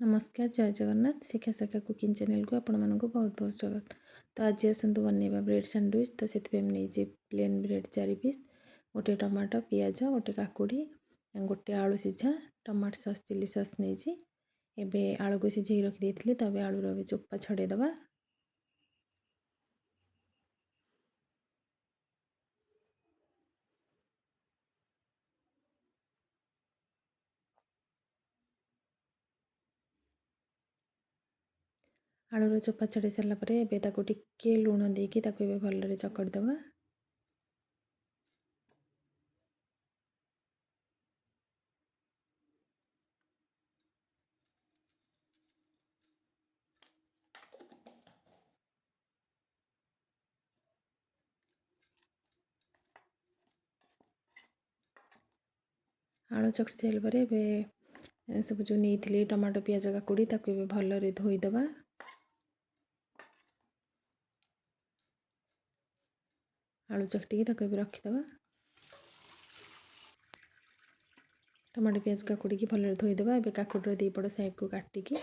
नमस्कार जय जगन्नाथ शिक्षा शाखा कुकिंग चैनल को आपण मानक बहुत बहुत स्वागत। तो आज आसतु बनइबा ब्रेड सैंडविच। तो से नहीं प्लेन ब्रेड 4 पीस, गोटे टमाटो पियाज गोटे काकुड़ी गोटे आलू सीझा टमाटो सॉस चिली सॉस नहीं एबे आलू को सीझे रखी थी। तो आलूर चोपा छड़ेदबा। आलूर चोपा छड़े सारापर टिके लुण देकी भल चकड़ीदबा। आलू चकटी सारापर सब जो नहीं टमाटो पियाज काकुड़ी भल धोईदबा। आलू चकटी रखीदबा। टमाटो पियाज काकुड़ी की भल धोईदबा। ए काकुड़ दीपट साइड को काटिकी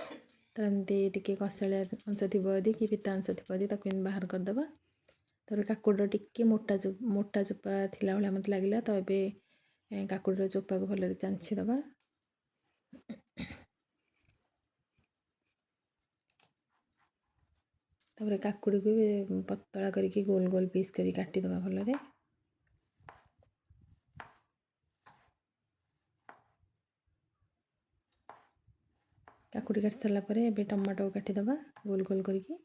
तो एमती टे कषाया अंश थी कि पिता अंश थी बाहर करदे। तर काकुड़ टे मोटा मोटा चोपा थिला भाया मत लगे। तो ये काकुड़ चोपा को भल चांछीदबा। तापर काकुड़ी को पतला करके गोल गोल पीस करी काटिदबा भल। काकुड़ी काट सारापर ए टमाटो काटिदबा गोल गोल करके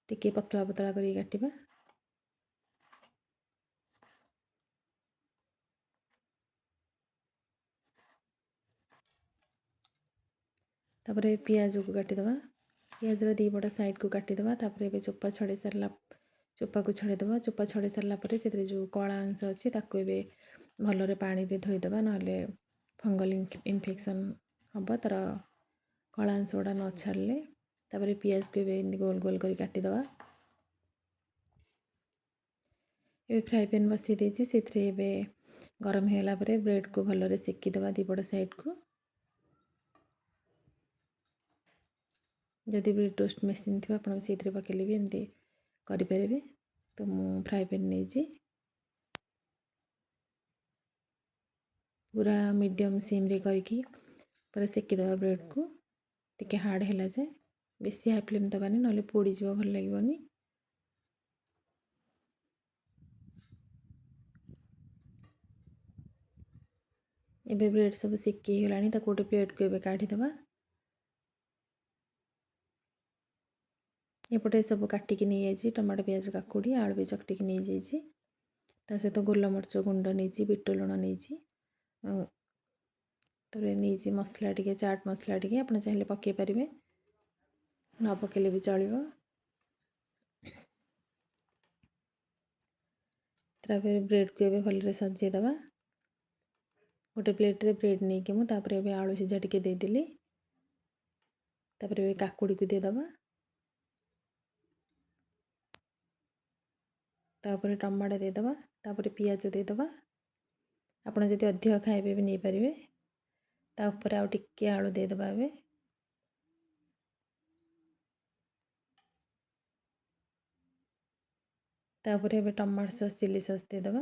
टिके पतला पतला करके काटिबा। तापर पियाज को काटिदबा। पियाजर दीपट साइड को काटिदबा। तापर ए चोपा छड़े सारा चोपा को छड़ेदबा। चोपा छड़े सारापर से जो कला अंश अच्छी भल पानी धोईदबा ना फंगल इन्फेक्शन हम तार कला अंश गुड़ा न छाड़े। तापर पियाज को गोल गोल कर काटिदबा। ये फ्राए पैन बसई देछि से गरम होला परे ब्रेड को भल सेकीदबा दीपट साइड को। जदि भी टोस्ट मेसीन थी आप पकड़े भी एमती करें। तो मु फ्राए पैन नहीं पूरा मीडियम सिम रे करके पूरा सेकीदबा ब्रेड को टिके हार्ड है जाए। बेसी हाई फ्लेम दबानी ना पोड़ जाव भल लगे। एबे ब्रेड सब सेकी गलानी गोटे प्लेट को एबे काढ़ीदबा। एपटे सब काटिकी नहीं जाइए टमाटो पियाज काकुड़ी आलू भी चकटिकी नहीं जाइए। ता सहित गोलमरिच गुंड नहीं बिट लुण नहीं नहीं मसला टे चाट मसला टे आप चाहिए पकई पारे न पकेले भी चलो। तापर ब्रेड को एबे भल सजेदबा। गोटे प्लेट रे ब्रेड नहीं कि मुझे आलू सीझा टे देदेली। तापर काकुड़ी को देदबा। तापर टमाटो देदबा। तापर पियाज देदबा। आपड़ जदि अधिक खाइबे भी नहीं पारे। तापर आउ टिके आलू देदबा। तापर एबे टमाटो सॉस चिली सॉस देदबा।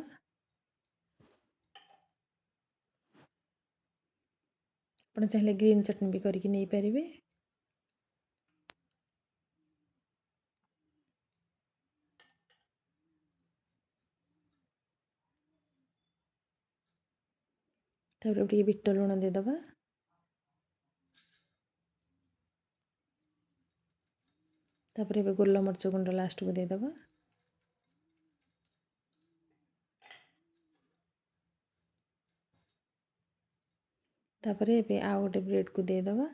आप चाहिए ग्रीन चटनी भी करके नहीं पारे। तापर टे बिट लुण देदबा। तापर एबे गोलमरिच गुंड लास्ट को देदबा। तापर एबे आउ गोटे ब्रेड को देदबा।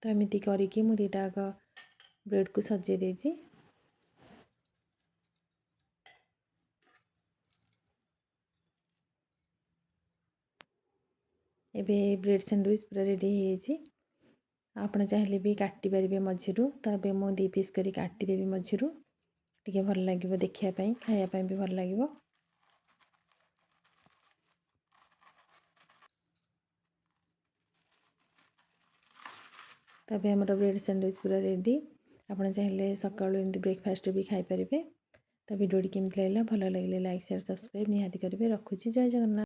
तो एमती करके मुझे दुईटा आग ब्रेड को सजे देछि। एबे ब्रेड सैंडविच पूरा रेडी हो। आप चाहिए भी काटी पारे मझीरू। तो ये मुझे 2 पीस कर काटिदेवी मझीरू टे भल लगे देखापी खायापी भी भल लगे। तापर आमर ब्रेड सैंडविच पूरा रेडी। आपड़ चाहिए सकालू एमती ब्रेकफास्ट भी खाई पारे। तो वीडियो केमती लगे भल लगे लाइक शेयर सब्सक्राइब निहाती करेंगे। रखुची जय जगन्नाथ।